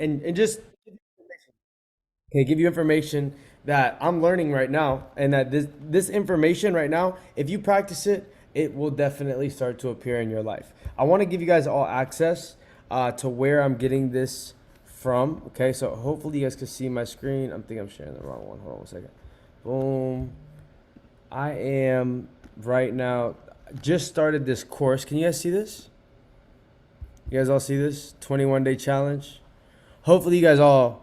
and just okay, give you information that I'm learning right now, and that this information right now, if you practice it, it will definitely start to appear in your life. I want to give you guys all access to where I'm getting this from. Okay, so hopefully you guys can see my screen. I think I'm sharing the wrong one. Hold on one second. Boom. I am right now just started this course. Can you guys see this? You guys all see this 21-day challenge? Hopefully you guys all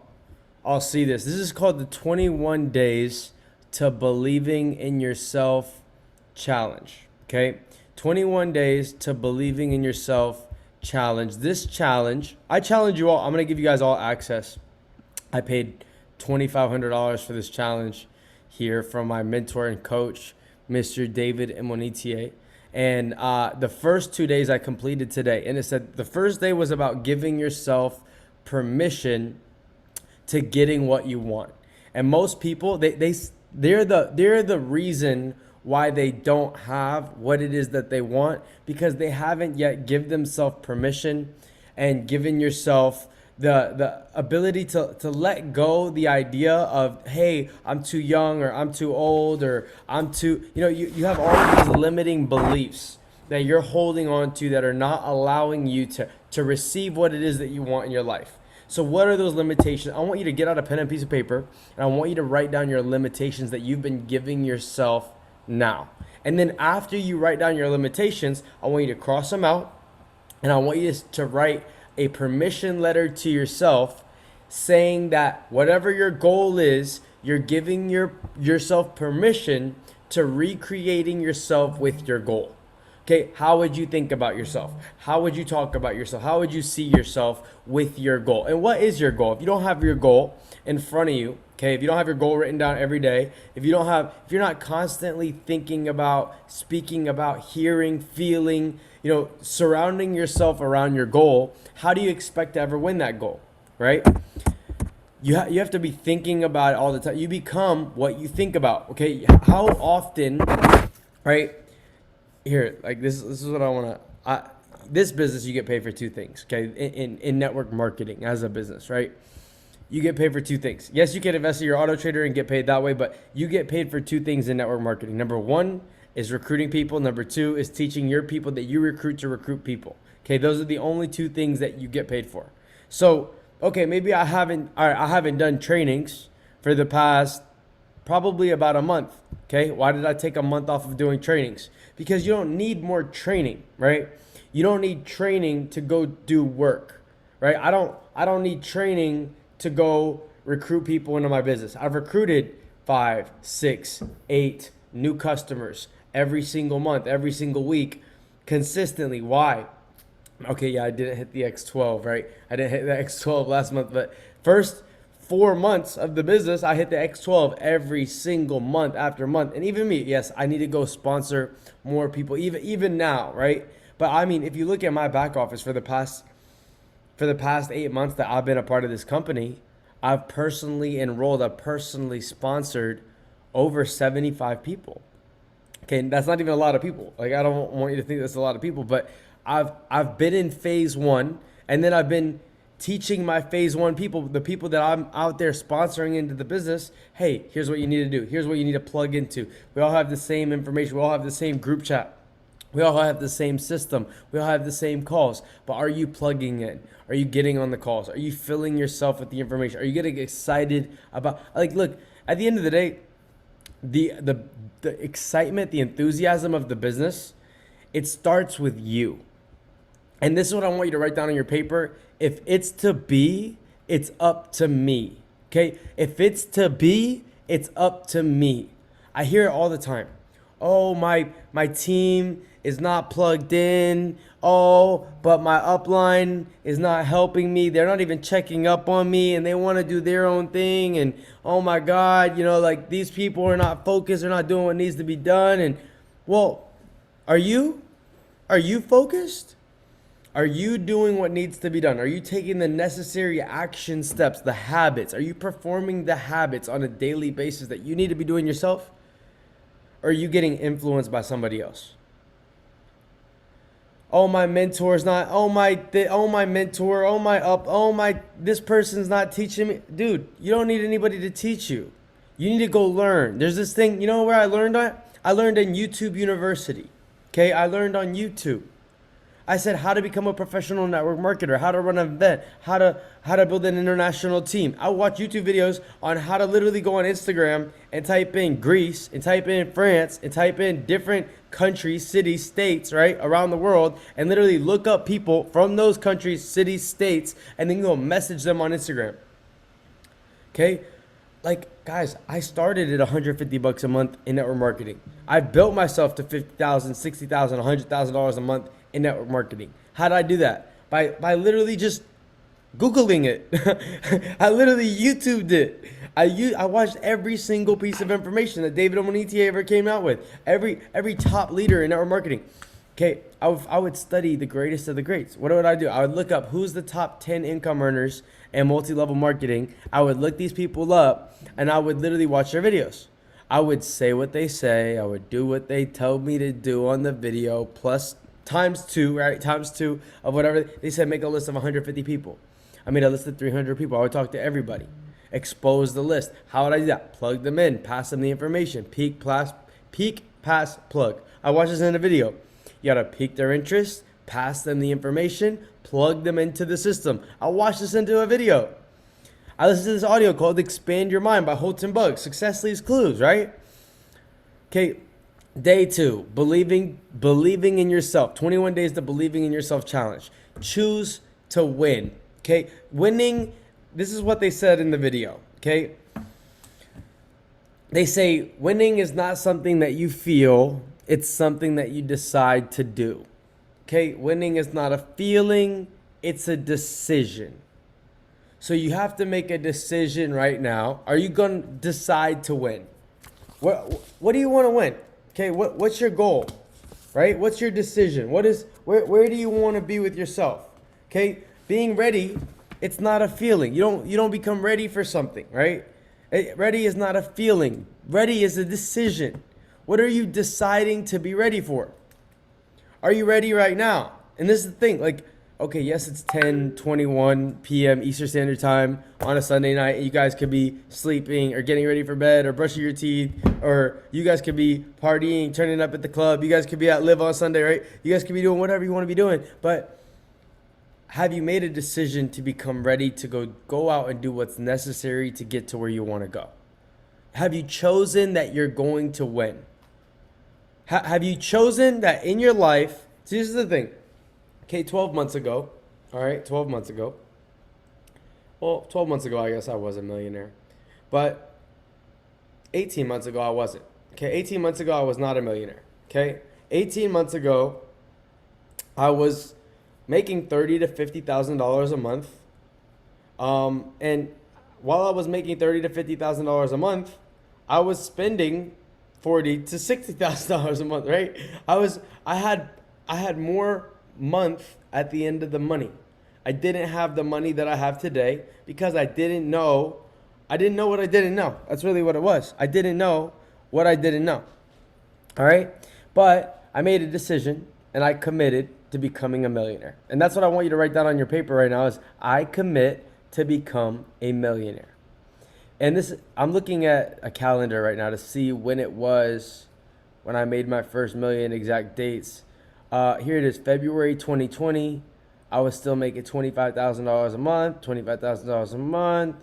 see this. This is called the 21 days to believing in yourself challenge. Okay? 21 days to believing in yourself challenge. This challenge, I challenge you all. I'm going to give you guys all access. I paid $2,500 for this challenge here from my mentor and coach, Mr. David Imonitie. And the first 2 days I completed today. And it said the first day was about giving yourself permission to getting what you want. And most people, they're the reason why they don't have what it is that they want, because they haven't yet give themselves permission and given yourself the ability to let go the idea of, hey, I'm too young, or I'm too old, or I'm too, you have all of these limiting beliefs that you're holding on to that are not allowing you to receive what it is that you want in your life. So what are those limitations? I want you to get out a pen and piece of paper, and I want you to write down your limitations that you've been giving yourself now. And then after you write down your limitations, I want you to cross them out, and I want you to write a permission letter to yourself saying that whatever your goal is, you're giving yourself permission to recreating yourself with your goal. Okay, how would you think about yourself? How would you talk about yourself? How would you see yourself with your goal? And what is your goal? If you don't have your goal in front of you, okay, if you don't have your goal written down every day, if you're not constantly thinking about, speaking about, hearing, feeling, surrounding yourself around your goal, how do you expect to ever win that goal, right? You have to be thinking about it all the time. You become what you think about, okay? How often, right? Here, like this is what I want to, this business, you get paid for two things, okay? In network marketing as a business, right? You get paid for two things. Yes, you can invest in your auto trader and get paid that way, but you get paid for two things in network marketing. Number one is recruiting people. Number two is teaching your people that you recruit to recruit people. Okay, those are the only two things that you get paid for. So, okay, maybe I haven't done trainings for the past probably about a month. Okay, why did I take a month off of doing trainings? Because you don't need more training, right? You don't need training to go do work, right? I don't need training to go recruit people into my business. I've recruited 5, 6, 8 new customers every single month, every single week, consistently. Why? Okay, yeah, I didn't hit the X12, right? I didn't hit the X12 last month, but first 4 months of the business, I hit the X12 every single month after month. And even me, yes, I need to go sponsor more people, even now, right? But I mean, if you look at my back office for the past 8 months that I've been a part of this company, I've personally enrolled, I've personally sponsored over 75 people. Okay, that's not even a lot of people. Like, I don't want you to think that's a lot of people, but I've been in phase one, and then I've been teaching my phase one people, the people that I'm out there sponsoring into the business, hey, here's what you need to do. Here's what you need to plug into. We all have the same information. We all have the same group chat. We all have the same system. We all have the same calls. But are you plugging in? Are you getting on the calls? Are you filling yourself with the information? Are you getting excited about, like, look, at the end of the day, the excitement, the enthusiasm of the business, it starts with you. And this is what I want you to write down on your paper. If it's to be, it's up to me. Okay? If it's to be, it's up to me. I hear it all the time. Oh, my team is not plugged in. Oh, but my upline is not helping me. They're not even checking up on me, and they want to do their own thing. And oh my God, like, these people are not focused. They're not doing what needs to be done. And well, are you? Are you focused? Are you doing what needs to be done? Are you taking the necessary action steps, the habits? Are you performing the habits on a daily basis that you need to be doing yourself? Or are you getting influenced by somebody else? Oh, my mentor's not, oh, my mentor, this person's not teaching me. Dude, you don't need anybody to teach you. You need to go learn. There's this thing, you know where I learned at? I learned in YouTube University. Okay, I learned on YouTube. I said how to become a professional network marketer, how to run an event, how to build an international team. I watch YouTube videos on how to literally go on Instagram and type in Greece and type in France and type in different countries, cities, states, right, around the world, and literally look up people from those countries, cities, states, and then go message them on Instagram. Okay? Like, guys, I started at $150 a month in network marketing. I built myself to $50,000, $60,000, $100,000 a month in network marketing. How did I do that? By literally just Googling it. I literally YouTubed it. I watched every single piece of information that David Omoniti ever came out with. Every top leader in network marketing. Okay, I would study the greatest of the greats. What would I do? I would look up who's the top 10 income earners in multi-level marketing. I would look these people up, and I would literally watch their videos. I would say what they say. I would do what they told me to do on the video, plus times two, right? Times two of whatever. They said make a list of 150 people. I made a list of 300 people. I would talk to everybody. Expose the list. How would I do that? Plug them in. Pass them the information. Peak, pass, plug. I watched this in a video. You gotta pique their interest, pass them the information, plug them into the system. I watched this into a video. I listened to this audio called Expand Your Mind by Holton Bugg. Success leaves clues, right? Okay, day 2, believing in yourself. 21 days to believing in yourself challenge. Choose to win. Okay, winning, this is what they said in the video. Okay, they say winning is not something that you feel, it's something that you decide to do. Okay, winning is not a feeling, it's a decision. So you have to make a decision right now. Are you going to decide to win? What do you want to win? Okay, what's your goal? Right? What's your decision? Where do you want to be with yourself? Okay? Being ready, it's not a feeling. You don't become ready for something, right? Ready is not a feeling. Ready is a decision. What are you deciding to be ready for? Are you ready right now? And this is the thing, like, okay, yes, it's 10:21 p.m. Eastern Standard Time on a Sunday night. You guys could be sleeping or getting ready for bed or brushing your teeth, or you guys could be partying, turning up at the club. You guys could be at Live on Sunday, right? You guys could be doing whatever you want to be doing. But have you made a decision to become ready to go out and do what's necessary to get to where you want to go? Have you chosen that you're going to win? Have you chosen that in your life? See, this is the thing. Okay, 12 months ago, all right, 12 months ago. Well, 12 months ago, I guess I was a millionaire. But 18 months ago, I wasn't. Okay, 18 months ago, I was not a millionaire. Okay, 18 months ago, I was making $30,000 to $50,000 a month. And while I was making $30,000 to $50,000 a month, I was spending $40,000 to $60,000 a month, right? I had more month at the end of the money. I didn't have the money that I have today because I didn't know what I didn't know. That's really what it was. I didn't know what I didn't know. All right? But I made a decision and I committed to becoming a millionaire. And that's what I want you to write down on your paper right now is I commit to become a millionaire. And this, I'm looking at a calendar right now to see when it was when I made my first million, exact dates. Here it is, February 2020. I was still making $25,000 a month.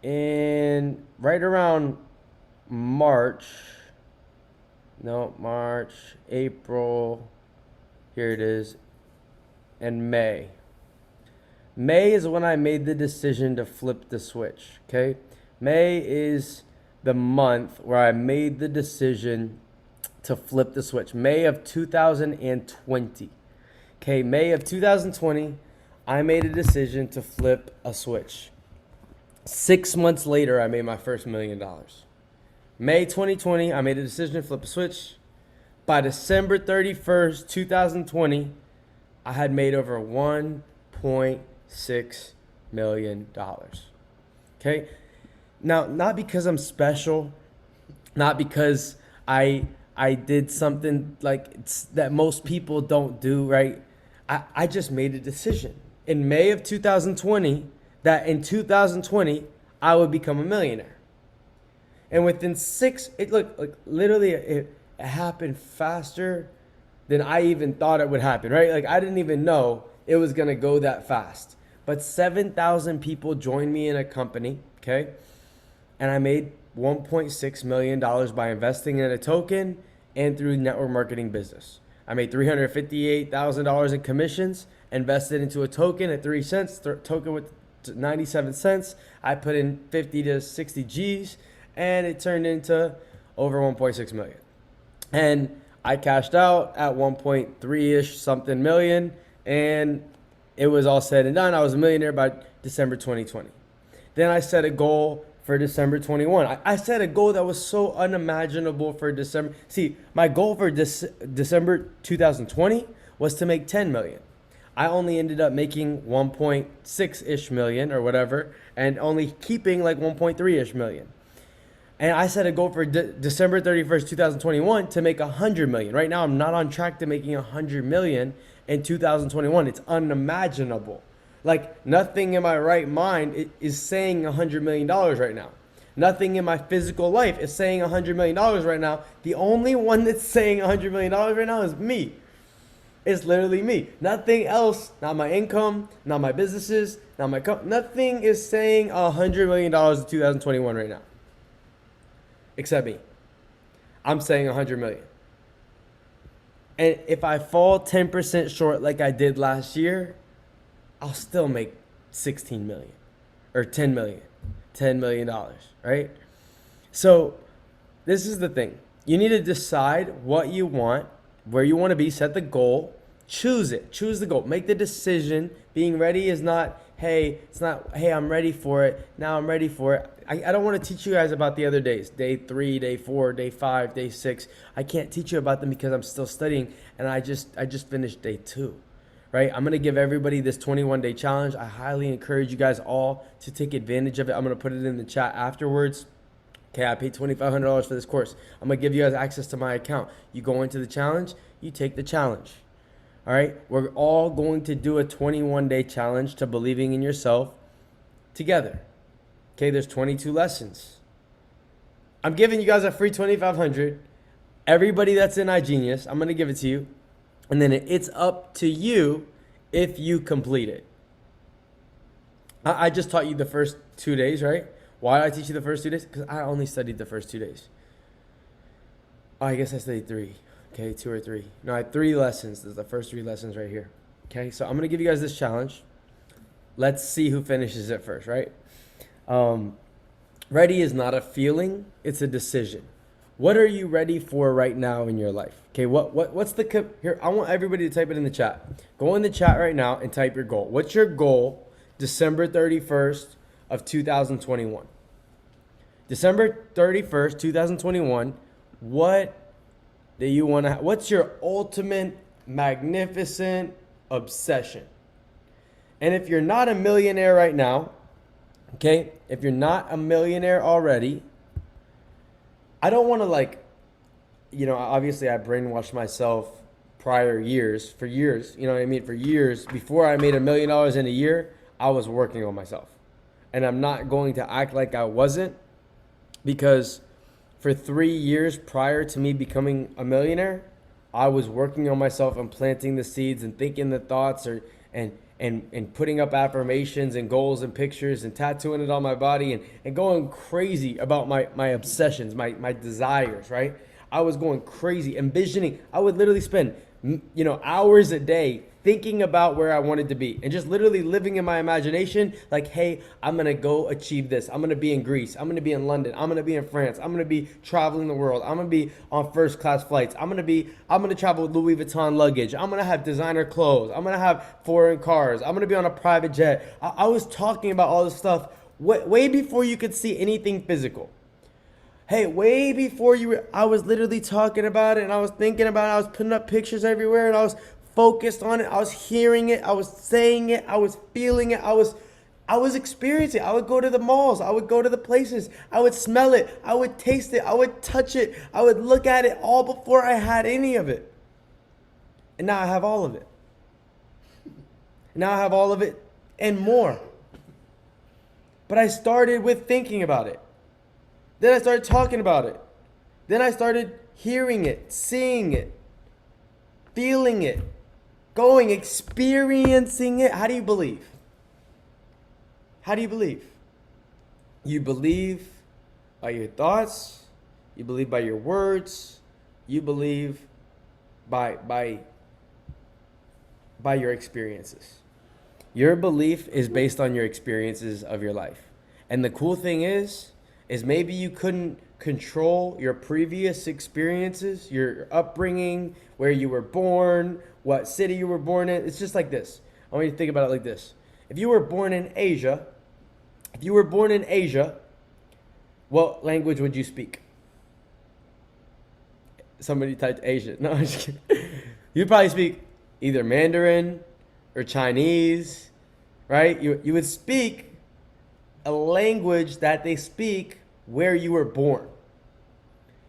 And right around March, April, here it is, and May. May is when I made the decision to flip the switch, okay? May is the month where I made the decision to flip the switch. May of 2020. Okay, May of 2020, I made a decision to flip a switch. 6 months later, I made my first $1 million. May 2020, I made a decision to flip a switch. By December 31st, 2020, I had made over $1.6 million. Okay? Now, not because I'm special, not because I did something like that most people don't do, right? I just made a decision in May of 2020 that in 2020 I would become a millionaire. And within literally it happened faster than I even thought it would happen, right? Like I didn't even know it was gonna go that fast. But 7,000 people joined me in a company, okay? And I made $1.6 million by investing in a token and through network marketing business. I made $358,000 in commissions, invested into a token at 3 cents, token with 97 cents. I put in 50 to 60 G's and it turned into over 1.6 million. And I cashed out at 1.3-ish something million, and it was all said and done. I was a millionaire by December 2020. Then I set a goal for December 21. I set a goal that was so unimaginable for December. See, my goal for December 2020 was to make 10 million. I only ended up making 1.6-ish million or whatever, and only keeping like 1.3-ish million. And I set a goal for December 31st, 2021 to make 100 million. Right now, I'm not on track to making 100 million in 2021. It's unimaginable. Like nothing in my right mind is saying $100 million right now. Nothing in my physical life is saying $100 million right now. The only one that's saying $100 million right now is me. It's literally me. Nothing else, not my income, not my businesses, not my nothing is saying $100 million in 2021 right now. Except me. I'm saying 100 million. And if I fall 10% short like I did last year, I'll still make 16 million or 10 million. $10 million, right? So this is the thing. You need to decide what you want, where you want to be, set the goal, choose it. Choose the goal. Make the decision. Being ready is not, hey, it's not, hey, I'm ready for it. Now I'm ready for it. I don't want to teach you guys about the other days, day 3, day 4, day 5, day 6. I can't teach you about them because I'm still studying, and I just finished day 2, right? I'm going to give everybody this 21-day challenge. I highly encourage you guys all to take advantage of it. I'm going to put it in the chat afterwards. Okay, I paid $2,500 for this course. I'm going to give you guys access to my account. You go into the challenge, you take the challenge. All right? We're all going to do a 21-day challenge to believing in yourself together. Okay, there's 22 lessons. I'm giving you guys a free $2,500. Everybody that's in iGenius, I'm going to give it to you. And then it's up to you if you complete it. I just taught you the first 2 days, right? Why did I teach you the first 2 days? Because I only studied the first 2 days. Oh, I guess I studied 3. Okay, 2 or 3. No, I had 3 lessons. There's the first 3 lessons right here. Okay, so I'm going to give you guys this challenge. Let's see who finishes it first, right? Ready is not a feeling, it's a decision. What are you ready for right now in your life? Okay, what's the here? I want everybody to type it in the chat. Go in the chat right now and type your goal. What's your goal December 31st of 2021? December 31st, 2021, what do you want to what's your ultimate magnificent obsession? And if you're not a millionaire right now, okay, if you're not a millionaire already, I don't want to obviously I brainwashed myself for years, for years before I made $1 million in a year, I was working on myself. And I'm not going to act like I wasn't, because for 3 years prior to me becoming a millionaire, I was working on myself and planting the seeds and thinking the thoughts and putting up affirmations and goals and pictures and tattooing it on my body and going crazy about my obsessions, my desires, right? I was going crazy, envisioning. I would literally spend, hours a day thinking about where I wanted to be and just literally living in my imagination like, hey, I'm going to go achieve this. I'm going to be in Greece. I'm going to be in London. I'm going to be in France. I'm going to be traveling the world. I'm going to be on first class flights. I'm going to travel with Louis Vuitton luggage. I'm going to have designer clothes. I'm going to have foreign cars. I'm going to be on a private jet. I was talking about all this stuff way before you could see anything physical. Hey, way before I was literally talking about it and I was thinking about it. I was putting up pictures everywhere and I was focused on it. I was hearing it. I was saying it. I was feeling it. I was experiencing it. I would go to the malls. I would go to the places. I would smell it. I would taste it. I would touch it. I would look at it all before I had any of it. And now I have all of it. Now I have all of it and more. But I started with thinking about it. Then I started talking about it. Then I started hearing it, seeing it, feeling it, going, experiencing it. How do you believe? How do you believe? You believe by your thoughts, you believe by your words, you believe by your experiences. Your belief is based on your experiences of your life. And the cool thing is maybe you couldn't control your previous experiences, your upbringing, where you were born, what city you were born in. It's just like this. I want you to think about it like this. If you were born in Asia, what language would you speak? Somebody typed Asia. No, I'm just kidding. You'd probably speak either Mandarin or Chinese, right? You would speak a language that they speak where you were born.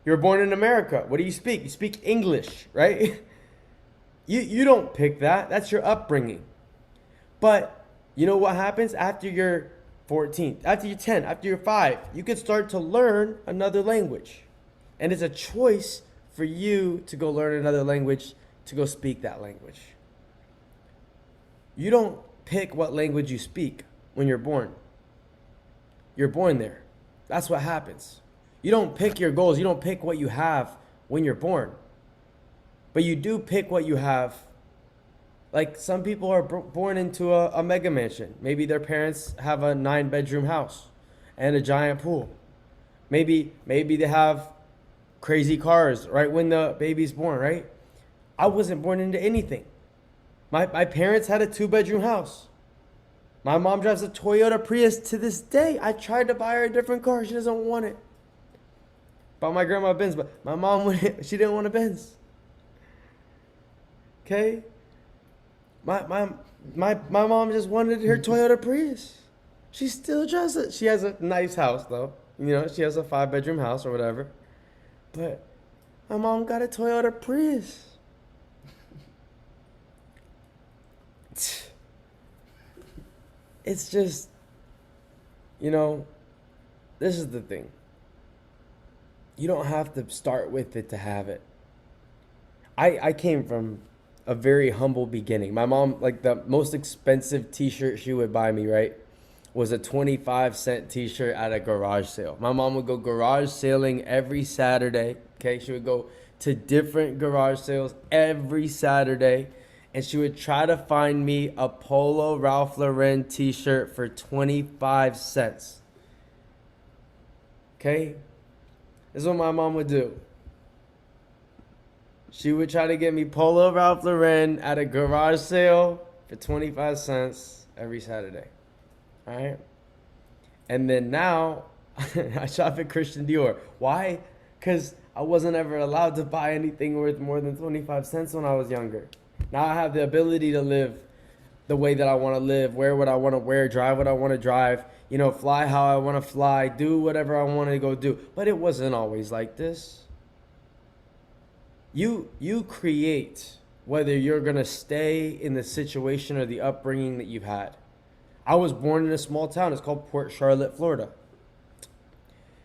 You were born in America. What do you speak? You speak English, right? You don't pick that. That's your upbringing. But you know what happens after you're 14, after you're 10, after you're 5? You can start to learn another language. And it's a choice for you to go learn another language, to go speak that language. You don't pick what language you speak when you're born. You're born there. That's what happens. You don't pick your goals. You don't pick what you have when you're born. But you do pick what you have. Like some people are born into a mega mansion. Maybe their parents have a 9-bedroom house and a giant pool. Maybe they have crazy cars right when the baby's born, right? I wasn't born into anything. My parents had a 2-bedroom house. My mom drives a Toyota Prius to this day. I tried to buy her a different car. She doesn't want it. Bought my grandma a Benz, but my mom she didn't want a Benz. Okay? My mom just wanted her Toyota Prius. She still drives it. She has a nice house though. You know, she has a 5-bedroom house or whatever. But my mom got a Toyota Prius. It's just, you know, this is the thing. You don't have to start with it to have it. I came from a very humble beginning. My mom, like the most expensive t-shirt she would buy me, right, was a 25-cent t-shirt at a garage sale. My mom would go garage sailing every Saturday. Okay, she would go to different garage sales every Saturday. And she would try to find me a Polo Ralph Lauren t-shirt for 25 cents. Okay? This is what my mom would do. She would try to get me Polo Ralph Lauren at a garage sale for 25 cents every Saturday. All right? And then now, I shop at Christian Dior. Why? Because I wasn't ever allowed to buy anything worth more than 25 cents when I was younger. Now I have the ability to live the way that I want to live, wear what I want to wear, drive what I want to drive, you know, fly how I want to fly, do whatever I want to go do. But it wasn't always like this. You create whether you're going to stay in the situation or the upbringing that you've had. I was born in a small town. It's called Port Charlotte, Florida.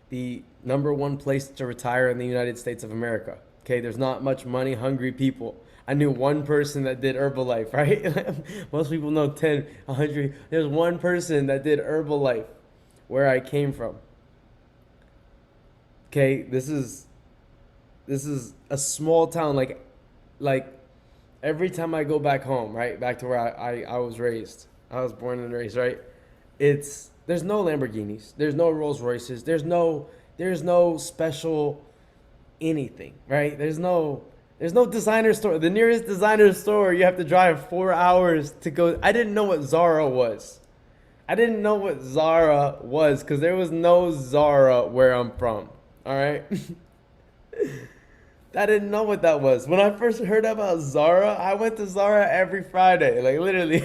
The #1 place to retire in the United States of America. Okay, there's not much money, hungry people. I knew one person that did Herbalife, right? Most people know 10, 100. There's one person that did Herbalife where I came from. Okay, this is a small town. Like every time I go back home, right? Back to where I was raised. I was born and raised, right? There's no Lamborghinis. There's no Rolls Royces. There's no special anything, right? There's no designer store. The nearest designer store, you have to drive 4 hours to go. I didn't know what Zara was. Because there was no Zara where I'm from. All right? I didn't know what that was. When I first heard about Zara, I went to Zara every Friday. Like, literally.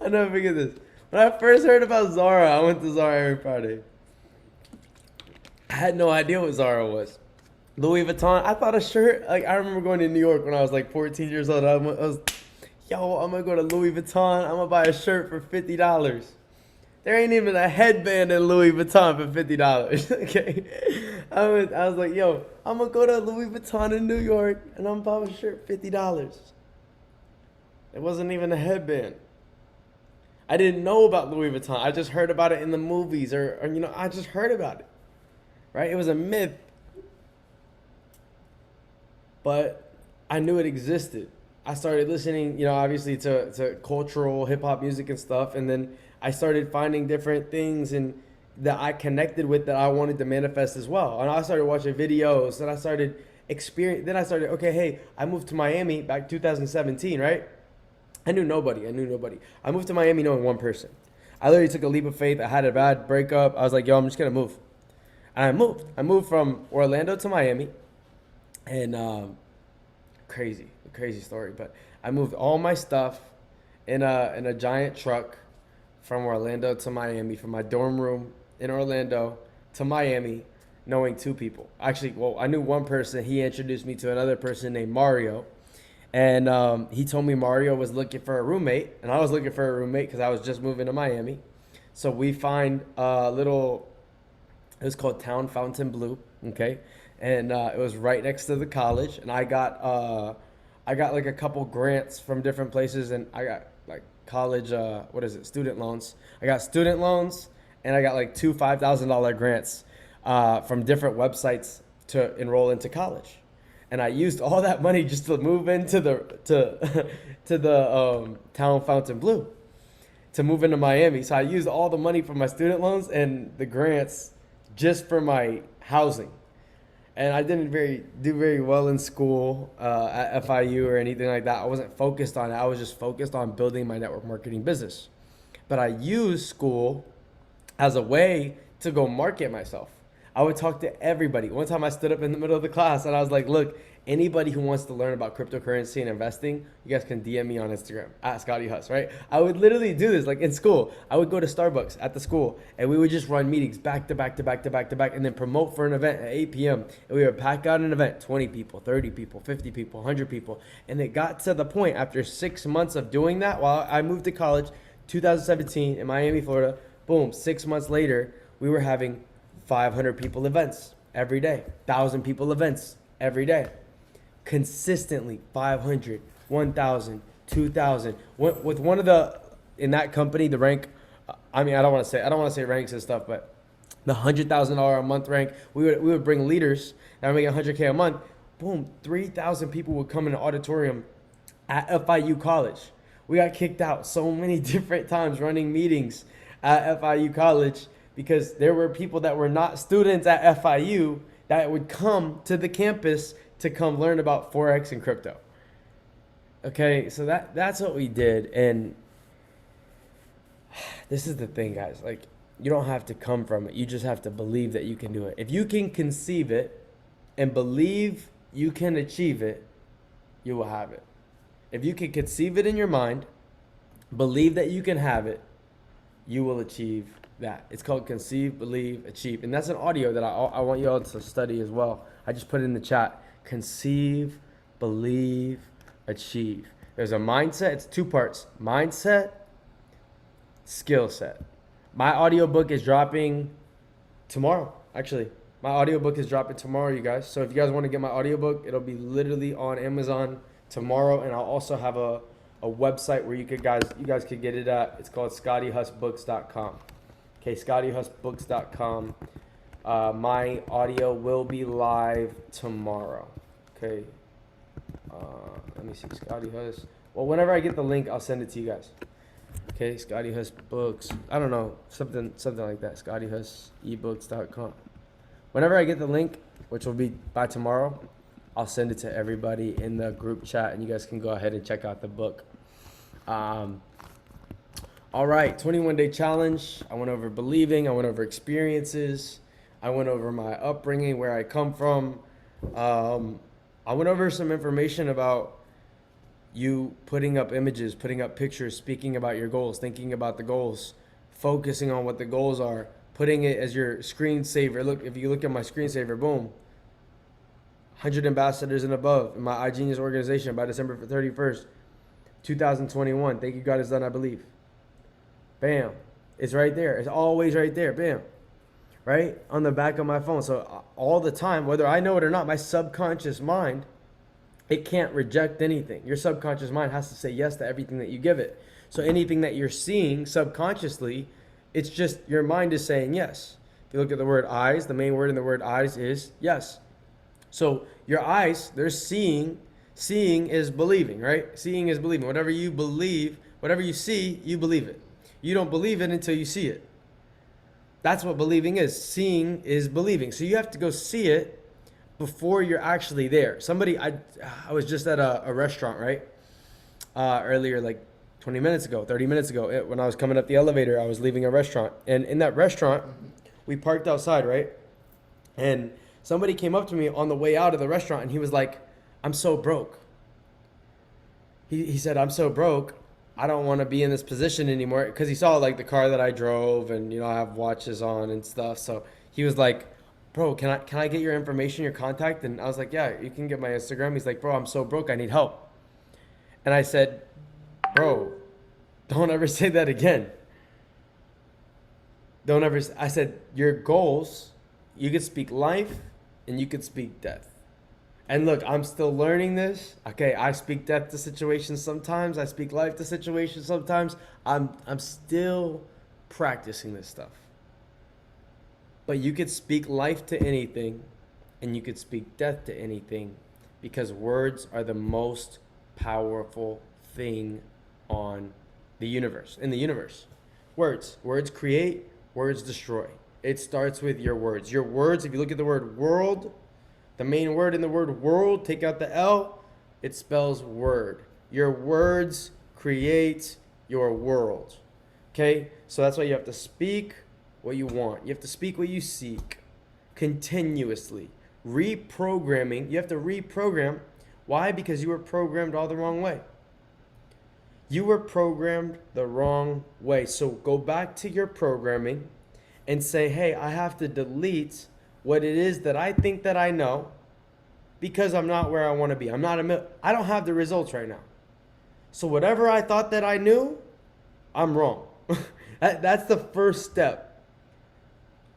I'll never forget this. When I first heard about Zara, I went to Zara every Friday. I had no idea what Zara was. Louis Vuitton. I thought a shirt. Like I remember going to New York when I was like 14 years old. I was, yo, I'm gonna go to Louis Vuitton. I'm gonna buy a shirt for $50. There ain't even a headband in Louis Vuitton for $50. Okay, I was like, yo, I'm gonna go to Louis Vuitton in New York and I'm gonna buy a shirt $50. It wasn't even a headband. I didn't know about Louis Vuitton. I just heard about it in the movies, or I just heard about it. Right? It was a myth, but I knew it existed. I started listening, obviously to cultural hip hop music and stuff, and then I started finding different things and that I connected with that I wanted to manifest as well. And I started watching videos, and I started experience. Then I started, okay, hey, I moved to Miami back 2017, right? I knew nobody. I knew nobody. I moved to Miami knowing one person. I literally took a leap of faith. I had a bad breakup. I was like, yo, I'm just gonna move. And I moved. I moved from Orlando to Miami, and crazy story. But I moved all my stuff in a giant truck from Orlando to Miami, from my dorm room in Orlando to Miami, knowing two people. Actually, well, I knew one person. He introduced me to another person named Mario, and he told me Mario was looking for a roommate, and I was looking for a roommate because I was just moving to Miami. So we find a little. It was called Town Fontainebleau, okay, and it was right next to the college. And I got like a couple grants from different places, and I got like college, what is it, student loans. I got student loans, and I got like two $5,000 grants from different websites to enroll into college. And I used all that money just to move into the to the Town Fontainebleau, to move into Miami. So I used all the money from my student loans and the grants just for my housing. And I didn't do very well in school at FIU or anything like that. I wasn't focused on it. I was just focused on building my network marketing business. But I used school as a way to go market myself. I would talk to everybody. One time I stood up in the middle of the class and I was like, look, anybody who wants to learn about cryptocurrency and investing, you guys can DM me on Instagram at Scotty Huss, right? I would literally do this like in school. I would go to Starbucks at the school and we would just run meetings back to back to back to back to back and then promote for an event at 8 p.m. And we would pack out an event, 20 people, 30 people, 50 people, 100 people. And it got to the point after 6 months of doing that while I moved to college, 2017 in Miami, Florida, boom, 6 months later, we were having 500 people events every day, 1,000 people events every day. Consistently 500, 1,000, 2,000. With one of in that company, the rank, I mean, I don't want to say ranks and stuff, but the $100,000 a month rank, we would bring leaders that were making $100K a month. Boom, 3,000 people would come in the auditorium at FIU College. We got kicked out so many different times running meetings at FIU College because there were people that were not students at FIU that would come to the campus to come learn about Forex and crypto. Okay, so that's what we did. And this is the thing, guys. Like, you don't have to come from it. You just have to believe that you can do it. If you can conceive it and believe you can achieve it, you will have it. If you can conceive it in your mind, believe that you can have it, you will achieve that. It's called Conceive, Believe, Achieve. And that's an audio that I want you all to study as well. I just put it in the chat. Conceive, believe, achieve. There's a mindset. It's two parts. Mindset, skill set. My audiobook is dropping tomorrow. Actually, my audiobook is dropping tomorrow, you guys. So if you guys want to get my audiobook, it'll be literally on Amazon tomorrow. And I'll also have a website where you guys could get it at. It's called ScottyHussBooks.com. Okay, ScottyHussBooks.com. My audio will be live tomorrow. Okay. Let me see, Scotty Huss. Well, whenever I get the link, I'll send it to you guys. Okay, Scotty Huss Books. I don't know, something like that. ScottyHussEbooks.com. Whenever I get the link, which will be by tomorrow, I'll send it to everybody in the group chat, and you guys can go ahead and check out the book. All right, 21-day challenge. I went over believing. I went over experiences. I went over my upbringing, where I come from. I went over some information about you putting up images, putting up pictures, speaking about your goals, thinking about the goals, focusing on what the goals are, putting it as your screensaver. Look, if you look at my screensaver, boom, 100 ambassadors and above in my iGenius organization by December 31st. 2021. Thank you, God is done, I believe. Bam. It's right there. It's always right there. Bam. Right? On the back of my phone. So all the time, whether I know it or not, my subconscious mind, it can't reject anything. Your subconscious mind has to say yes to everything that you give it. So anything that you're seeing subconsciously, it's just your mind is saying yes. If you look at the word eyes, the main word in the word eyes is yes. So your eyes, they're seeing. Seeing is believing, right? Seeing is believing. Whatever you believe, whatever you see, you believe it. You don't believe it until you see it. That's what believing is. Seeing is believing. So you have to go see it before you're actually there. I was just at a restaurant, right? Earlier, like 20 minutes ago, 30 minutes ago, when I was coming up the elevator, I was leaving a restaurant. And in that restaurant, we parked outside, right? And somebody came up to me on the way out of the restaurant and he was like, I'm so broke. He said, I'm so broke. I don't want to be in this position anymore. Because he saw like the car that I drove and, I have watches on and stuff. So he was like, bro, can I get your information, your contact? And I was like, yeah, you can get my Instagram. He's like, bro, I'm so broke. I need help. And I said, bro, don't ever say that again. I said, your goals, you could speak life and you could speak death. And look, I'm still learning this. Okay, I speak death to situations sometimes. I speak life to situations sometimes. I'm still practicing this stuff. But you could speak life to anything and you could speak death to anything because words are the most powerful thing on the universe, in the universe. Words create, words destroy. It starts with your words. Your words, if you look at the word world, the main word in the word world, take out the L, it spells word. Your words create your world. Okay? So that's why you have to speak what you want. You have to speak what you seek continuously. Reprogramming, you have to reprogram. Why? Because you were programmed all the wrong way. You were programmed the wrong way. So go back to your programming and say, hey, I have to delete what it is that I think that I know because I'm not where I want to be. I don't have the results right now. So whatever I thought that I knew, I'm wrong. That's the first step.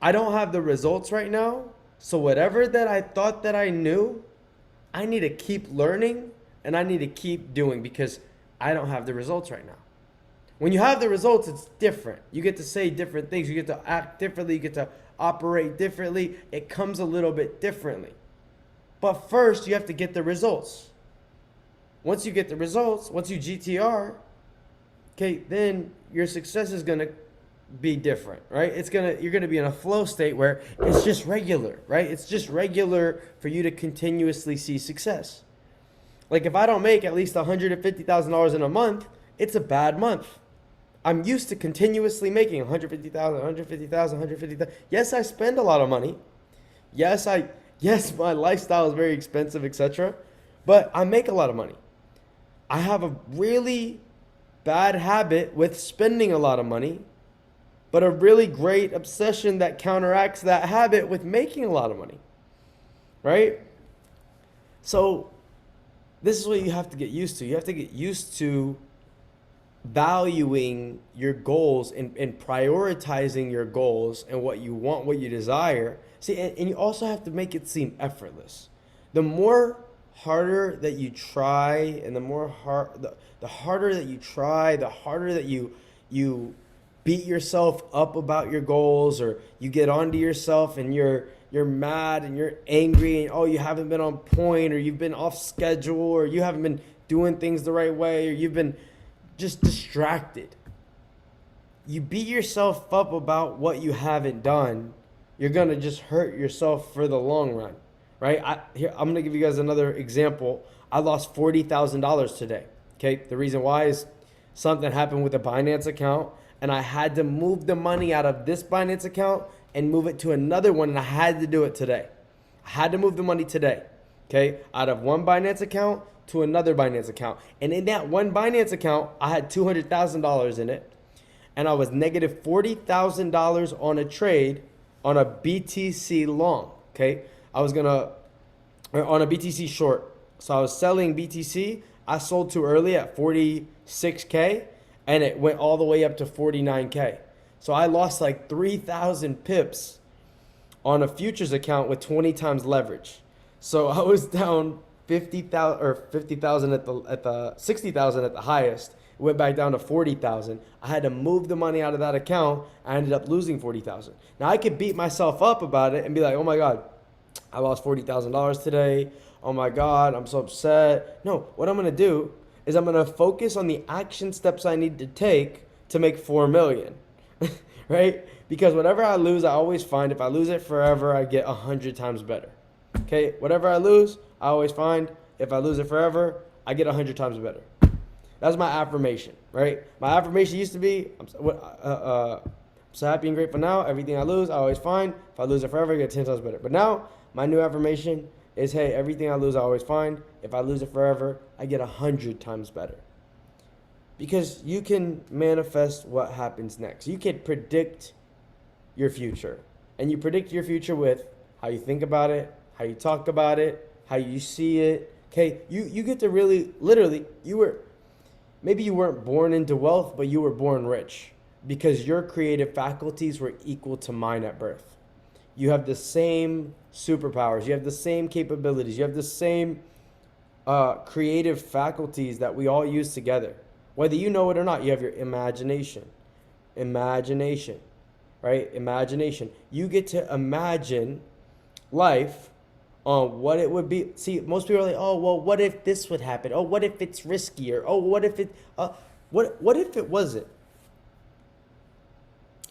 I don't have the results right now. So whatever that I thought that I knew, I need to keep learning and I need to keep doing because I don't have the results right now. When you have the results, it's different. You get to say different things. You get to act differently. You get to operate differently. It comes a little bit differently. But first, you have to get the results. Once you get the results, once you GTR, okay, then your success is going to be different, right? You're going to be in a flow state where it's just regular, right? It's just regular for you to continuously see success. Like if I don't make at least $150,000 in a month, it's a bad month. I'm used to continuously making 150,000, 150,000, 150,000. Yes, I spend a lot of money. Yes, my lifestyle is very expensive, etc. But I make a lot of money. I have a really bad habit with spending a lot of money, but a really great obsession that counteracts that habit with making a lot of money. Right? So this is what you have to get used to. You have to get used to valuing your goals and prioritizing your goals and what you want, what you desire. See, and you also have to make it seem effortless. The more harder that you try and the harder that you try, the harder that you beat yourself up about your goals, or you get onto yourself and you're mad and you're angry and oh, you haven't been on point, or you've been off schedule, or you haven't been doing things the right way, or you've been just distracted. You beat yourself up about what you haven't done, you're going to just hurt yourself for the long run, right? I'm going to give you guys another example. I lost $40,000 today, okay? The reason why is something happened with a Binance account, and I had to move the money out of this Binance account and move it to another one, and I had to do it today. I had to move the money today, okay? Out of one Binance account to another Binance account. And in that one Binance account, I had $200,000 in it, and I was negative $40,000 on a trade on a BTC long, okay? On a BTC short. So I was selling BTC I sold too early at 46K and it went all the way up to 49K. So I lost like 3,000 pips on a futures account with 20 times leverage. So I was down 50,000 or 50,000 at the 60,000 at the highest. It went back down to 40,000. I had to move the money out of that account. I ended up losing 40,000. Now I could beat myself up about it and be like, "Oh my god, I lost $40,000 today. Oh my god, I'm so upset." No, what I'm going to do is I'm going to focus on the action steps I need to take to make 4 million. Right? Because whatever I lose, I always find if I lose it forever, I get 100 times better. Okay? Whatever I lose, I always find if I lose it forever, I get 100 times better. That's my affirmation, right? My affirmation used to be, I'm so happy and grateful now. Everything I lose, I always find. If I lose it forever, I get 10 times better. But now, my new affirmation is, hey, everything I lose, I always find. If I lose it forever, I get 100 times better. Because you can manifest what happens next. You can predict your future. And you predict your future with how you think about it, how you talk about it, how you see it. Okay, you get to really, literally, maybe you weren't born into wealth, but you were born rich because your creative faculties were equal to mine at birth. You have the same superpowers. You have the same capabilities. You have the same creative faculties that we all use together. Whether you know it or not, you have your imagination. Imagination, right? Imagination. You get to imagine life on what it would be. See, most people are like, "Oh, well, what if this would happen? Oh, what if it's riskier? Oh, what if it, what if it wasn't?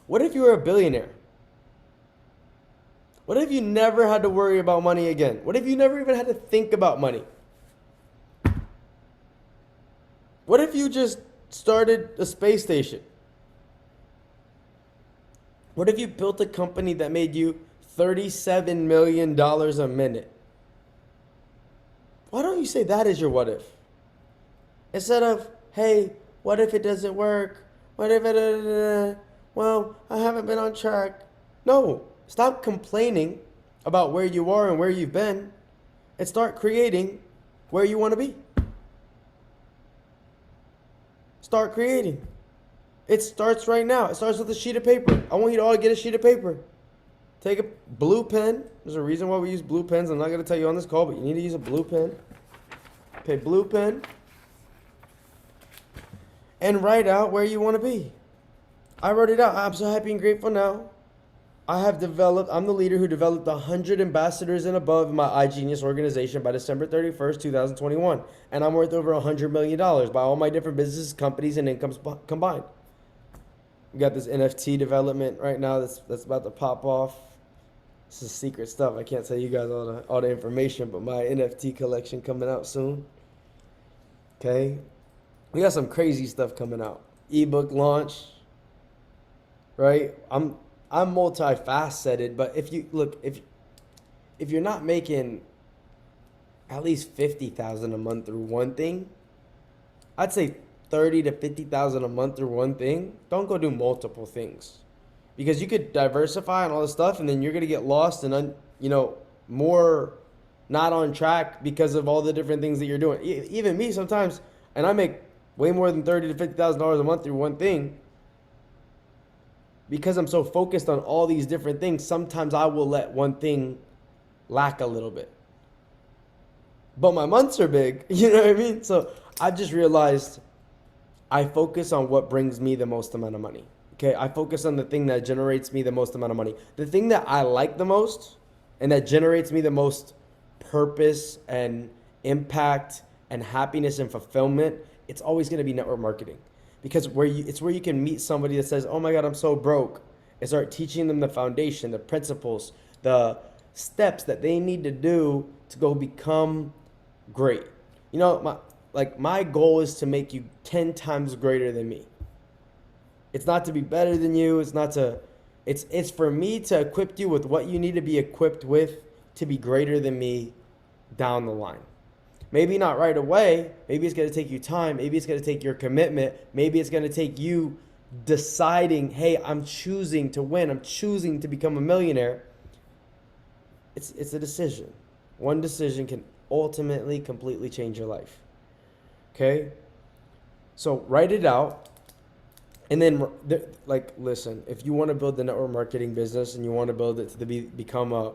What if you were a billionaire? What if you never had to worry about money again? What if you never even had to think about money? What if you just started a space station? What if you built a company that made you $37 million a minute? Why don't you say that is your what if? Instead of, hey, what if it doesn't work? What if it, well, I haven't been on track. No, stop complaining about where you are and where you've been and start creating where you want to be. Start creating. It starts right now. It starts with a sheet of paper. I want you to all get a sheet of paper. Take a blue pen. There's a reason why we use blue pens. I'm not going to tell you on this call, but you need to use a blue pen. Okay, blue pen. And write out where you want to be. I wrote it out. I'm so happy and grateful now. I'm the leader who developed 100 ambassadors and above in my iGenius organization by December 31st, 2021. And I'm worth over $100 million by all my different businesses, companies, and incomes combined. We got this NFT development right now that's about to pop off. This is secret stuff. I can't tell you guys all the information, but my NFT collection coming out soon. Okay. We got some crazy stuff coming out. Ebook launch. Right? I'm multifaceted, but if you're not making at least 50,000 a month through one thing, I'd say 30 to 50,000 a month through one thing. Don't go do multiple things, because you could diversify and all this stuff, and then you're gonna get lost and more not on track because of all the different things that you're doing. Even me sometimes, and I make way more than $30 to $50,000 a month through one thing. Because I'm so focused on all these different things, sometimes I will let one thing lack a little bit. But my months are big, you know what I mean? So I just realized I focus on what brings me the most amount of money. Okay, I focus on the thing that generates me the most amount of money. The thing that I like the most and that generates me the most purpose and impact and happiness and fulfillment, it's always going to be network marketing. Because it's where you can meet somebody that says, "Oh my God, I'm so broke," and start teaching them the foundation, the principles, the steps that they need to do to go become great. My goal is to make you 10 times greater than me. It's not to be better than you. It's for me to equip you with what you need to be equipped with to be greater than me down the line. Maybe not right away. Maybe it's going to take you time. Maybe it's going to take your commitment. Maybe it's going to take you deciding, hey, I'm choosing to win. I'm choosing to become a millionaire. It's a decision. One decision can ultimately completely change your life. Okay? So write it out. And then, like, listen, if you want to build the network marketing business and you want to build it to become a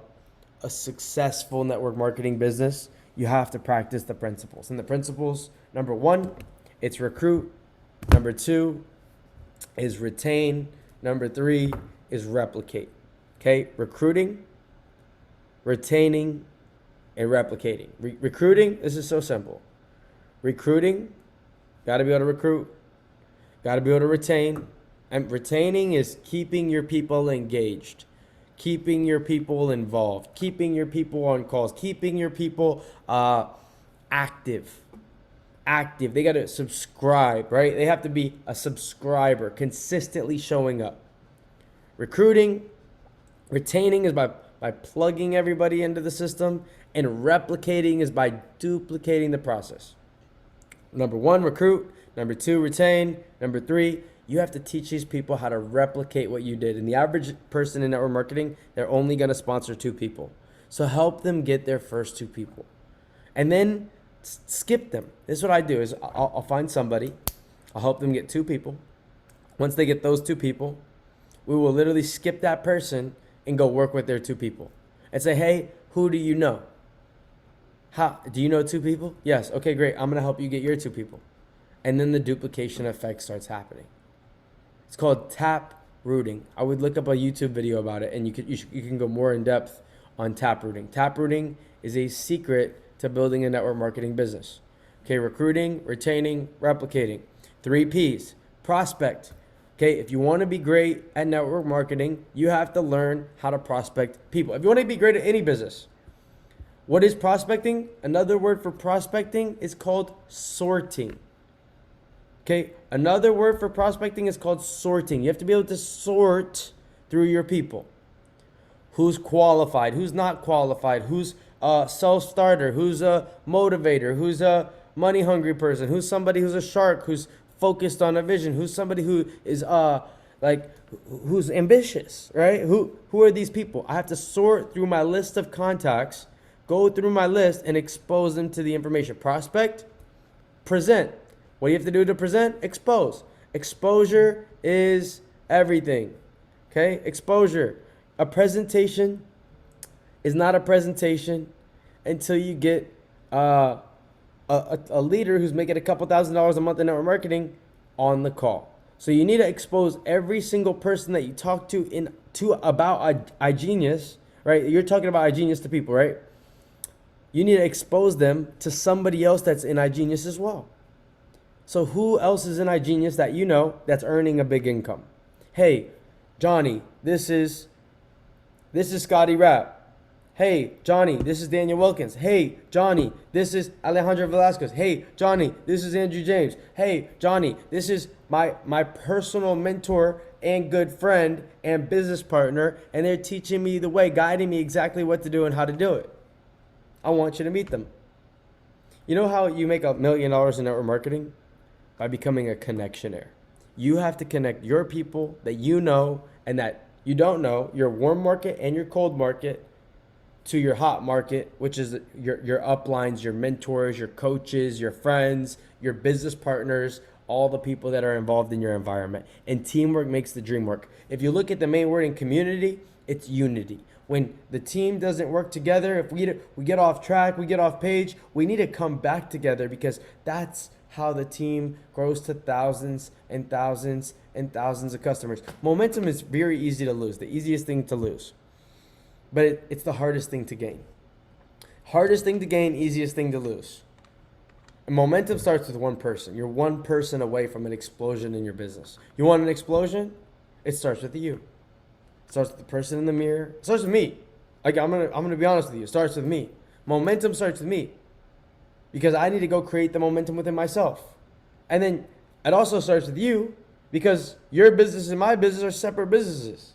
successful network marketing business, you have to practice the principles. And the principles, number one, it's recruit. Number two is retain. Number three is replicate. Okay? Recruiting, retaining, and replicating. Recruiting, this is so simple. Recruiting, got to be able to recruit, got to be able to retain. And retaining is keeping your people engaged, keeping your people involved, keeping your people on calls, keeping your people active. Active. They got to subscribe, right? They have to be a subscriber, consistently showing up. Recruiting, retaining is by plugging everybody into the system, and replicating is by duplicating the process. Number one, recruit. Number two, retain. Number three, you have to teach these people how to replicate what you did. And the average person in network marketing, they're only going to sponsor 2 people. So help them get their first 2 people. And then skip them. This is what I do is I'll find somebody. I'll help them get 2 people. Once they get those 2 people, we will literally skip that person and go work with their 2 people. And say, hey, who do you know? How, do you know 2 people? Yes. Okay, great. I'm going to help you get your 2 people. And then the duplication effect starts happening. It's called tap rooting. I would look up a YouTube video about it, and you can go more in depth on tap rooting. Tap rooting is a secret to building a network marketing business. Okay, recruiting, retaining, replicating. 3 P's. Prospect. Okay, if you want to be great at network marketing, you have to learn how to prospect people. If you want to be great at any business, what is prospecting? Another word for prospecting is called sorting. Okay, another word for prospecting is called sorting. You have to be able to sort through your people. Who's qualified, who's not qualified, who's a self-starter, who's a motivator, who's a money-hungry person, who's somebody who's a shark, who's focused on a vision, who's somebody who is who's ambitious, right? Who are these people? I have to sort through my list of contacts, go through my list, and expose them to the information. Prospect, present. What do you have to do to present? Expose. Exposure is everything. Okay? Exposure. A presentation is not a presentation until you get a leader who's making a couple $1,000s a month in network marketing on the call. So you need to expose every single person that you talk to about iGenius, right? You're talking about iGenius to people, right? You need to expose them to somebody else that's in iGenius as well. So who else is in iGenius that you know that's earning a big income? Hey, Johnny, this is Scotty Rapp. Hey, Johnny, this is Daniel Wilkins. Hey, Johnny, this is Alejandro Velasquez. Hey, Johnny, this is Andrew James. Hey, Johnny, this is my personal mentor and good friend and business partner, and they're teaching me the way, guiding me exactly what to do and how to do it. I want you to meet them. You know how you make $1 million in network marketing? By becoming a connectioner. You have to connect your people that you know and that you don't know, your warm market and your cold market, to your hot market, which is your uplines, your mentors, your coaches, your friends, your business partners, all the people that are involved in your environment. And teamwork makes the dream work. If you look at the main word in community, it's unity. When the team doesn't work together, if we get off track, we get off page, we need to come back together, because that's how the team grows to thousands and thousands and thousands of customers. Momentum is very easy to lose, the easiest thing to lose. But it's the hardest thing to gain. Hardest thing to gain, easiest thing to lose. And momentum starts with one person. You're one person away from an explosion in your business. You want an explosion? It starts with you. It starts with the person in the mirror. It starts with me. Like, I'm gonna be honest with you. It starts with me. Momentum starts with me, because I need to go create the momentum within myself. And then it also starts with you, because your business and my business are separate businesses.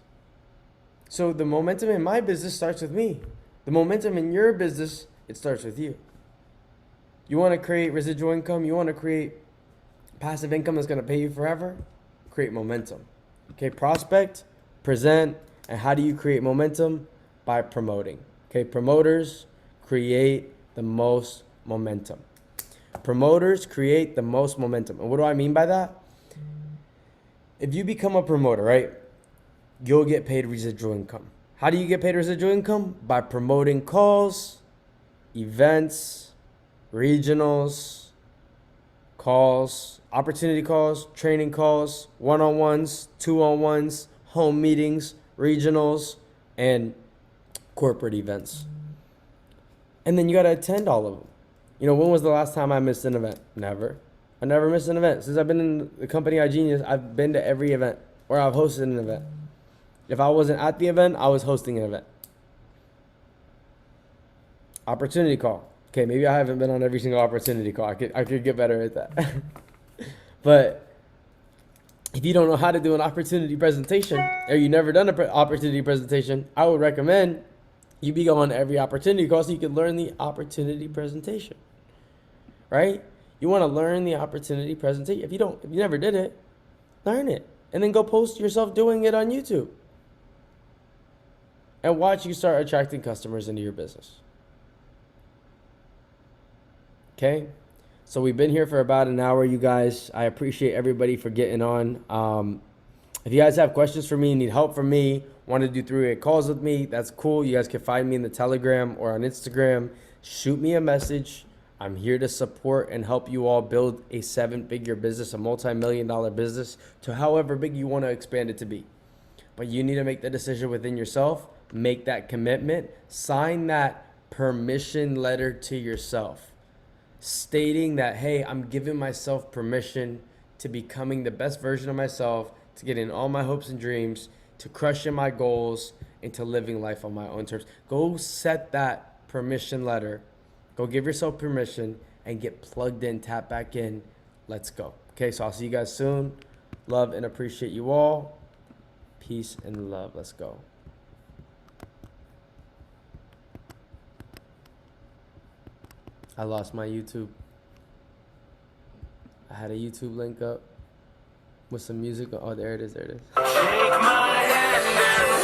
So the momentum in my business starts with me. The momentum in your business, it starts with you. You want to create residual income? You want to create passive income that's going to pay you forever? Create momentum. Okay, prospect, present, and how do you create momentum? By promoting. Okay, promoters create the most momentum. Promoters create the most momentum. And what do I mean by that? If you become a promoter, right, you'll get paid residual income. How do you get paid residual income? By promoting calls, events, regionals, calls, opportunity calls, training calls, one-on-ones, two-on-ones, home meetings, regionals, and corporate events. And then you got to attend all of them. You know, when was the last time I missed an event? Never. I never missed an event. Since I've been in the company iGenius, I've been to every event or I've hosted an event. If I wasn't at the event, I was hosting an event. Opportunity call. Okay, maybe I haven't been on every single opportunity call. I could get better at that. But if you don't know how to do an opportunity presentation or you never done an opportunity presentation, I would recommend you be on every opportunity call so you can learn the opportunity presentation. Right? You want to learn the opportunity presentation. If you never did it, learn it. And then go post yourself doing it on YouTube. And watch you start attracting customers into your business. Okay? So we've been here for about an hour, you guys. I appreciate everybody for getting on. If you guys have questions for me, need help from me, want to do 3-way calls with me, that's cool. You guys can find me in the Telegram or on Instagram. Shoot me a message. I'm here to support and help you all build a 7-figure business, a multi-million-dollar business, to however big you want to expand it to be. But you need to make the decision within yourself, make that commitment, sign that permission letter to yourself, stating that, hey, I'm giving myself permission to becoming the best version of myself, to getting all my hopes and dreams, to crushing my goals, and to living life on my own terms. Go set that permission letter. Go give yourself permission and get plugged in, tap back in. Let's go. Okay, so I'll see you guys soon. Love and appreciate you all. Peace and love. Let's go. I lost my YouTube. I had a YouTube link up with some music. Oh, there it is. There it is. Take my hand and